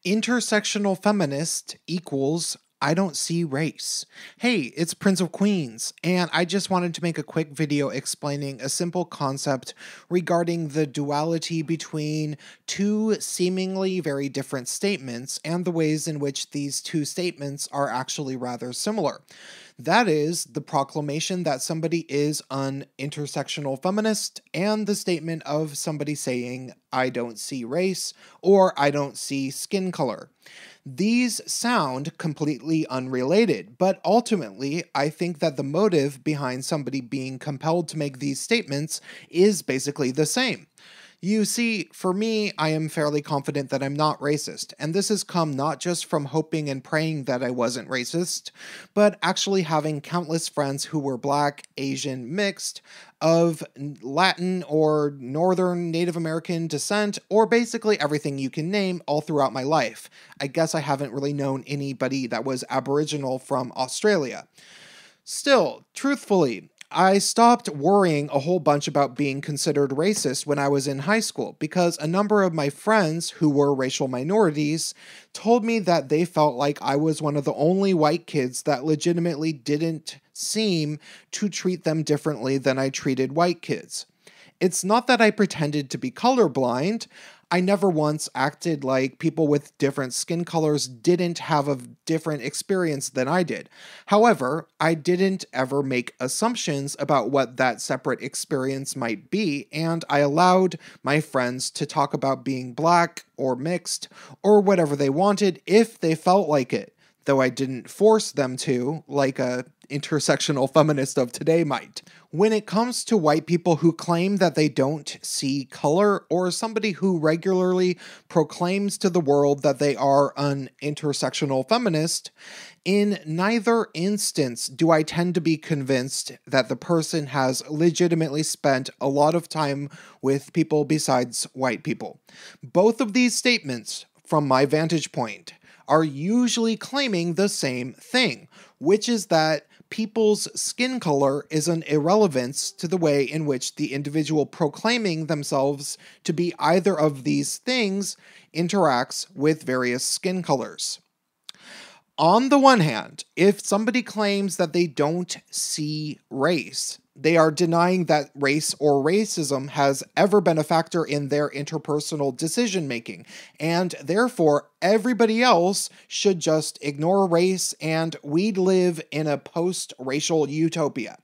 Intersectional feminist equals I don't see race. Hey, it's Prince of Queens, and I just wanted to make a quick video explaining a simple concept regarding the duality between two seemingly very different statements and the ways in which these two statements are actually rather similar. That is, the proclamation that somebody is an intersectional feminist and the statement of somebody saying, I don't see race or I don't see skin color. These sound completely unrelated, but ultimately, I think that the motive behind somebody being compelled to make these statements is basically the same. You see, for me, I am fairly confident that I'm not racist, and this has come not just from hoping and praying that I wasn't racist, but actually having countless friends who were Black, Asian, mixed, of Latin or Northern Native American descent, or basically everything you can name all throughout my life. I guess I haven't really known anybody that was Aboriginal from Australia. Still, truthfully, I stopped worrying a whole bunch about being considered racist when I was in high school because a number of my friends who were racial minorities told me that they felt like I was one of the only white kids that legitimately didn't seem to treat them differently than I treated white kids. It's not that I pretended to be colorblind. I never once acted like people with different skin colors didn't have a different experience than I did. However, I didn't ever make assumptions about what that separate experience might be, and I allowed my friends to talk about being Black or mixed or whatever they wanted if they felt like it, though I didn't force them to, like a intersectional feminist of today might. When it comes to white people who claim that they don't see color, or somebody who regularly proclaims to the world that they are an intersectional feminist, in neither instance do I tend to be convinced that the person has legitimately spent a lot of time with people besides white people. Both of these statements, from my vantage point, are usually claiming the same thing, which is that people's skin color is an irrelevance to the way in which the individual proclaiming themselves to be either of these things interacts with various skin colors. On the one hand, if somebody claims that they don't see race, they are denying that race or racism has ever been a factor in their interpersonal decision-making, and therefore everybody else should just ignore race and we'd live in a post-racial utopia,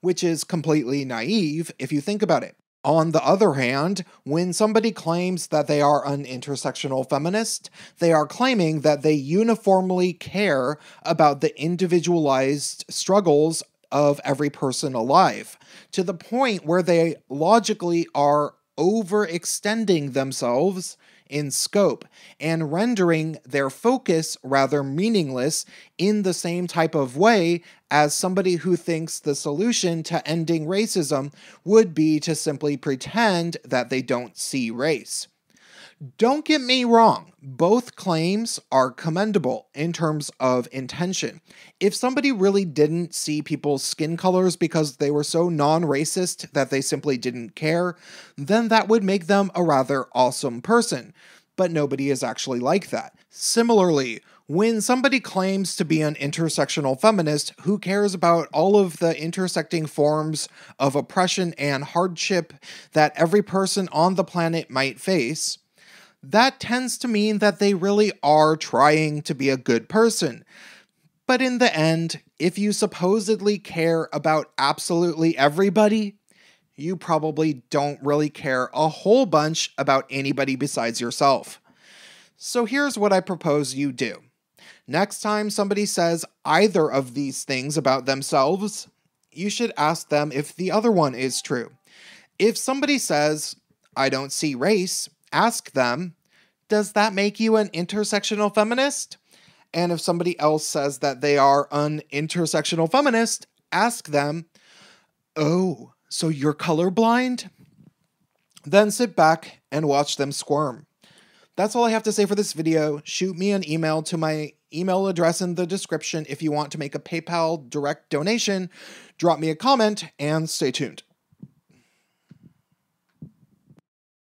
which is completely naive if you think about it. On the other hand, when somebody claims that they are an intersectional feminist, they are claiming that they uniformly care about the individualized struggles of every person alive, to the point where they logically are overextending themselves in scope and rendering their focus rather meaningless in the same type of way as somebody who thinks the solution to ending racism would be to simply pretend that they don't see race. Don't get me wrong, both claims are commendable in terms of intention. If somebody really didn't see people's skin colors because they were so non-racist that they simply didn't care, then that would make them a rather awesome person. But nobody is actually like that. Similarly, when somebody claims to be an intersectional feminist who cares about all of the intersecting forms of oppression and hardship that every person on the planet might face, that tends to mean that they really are trying to be a good person. But in the end, if you supposedly care about absolutely everybody, you probably don't really care a whole bunch about anybody besides yourself. So here's what I propose you do. Next time somebody says either of these things about themselves, you should ask them if the other one is true. If somebody says, I don't see race, ask them, does that make you an intersectional feminist? And if somebody else says that they are an intersectional feminist, ask them, oh, so you're colorblind? Then sit back and watch them squirm. That's all I have to say for this video. Shoot me an email to my email address in the description if you want to make a PayPal direct donation. Drop me a comment and stay tuned.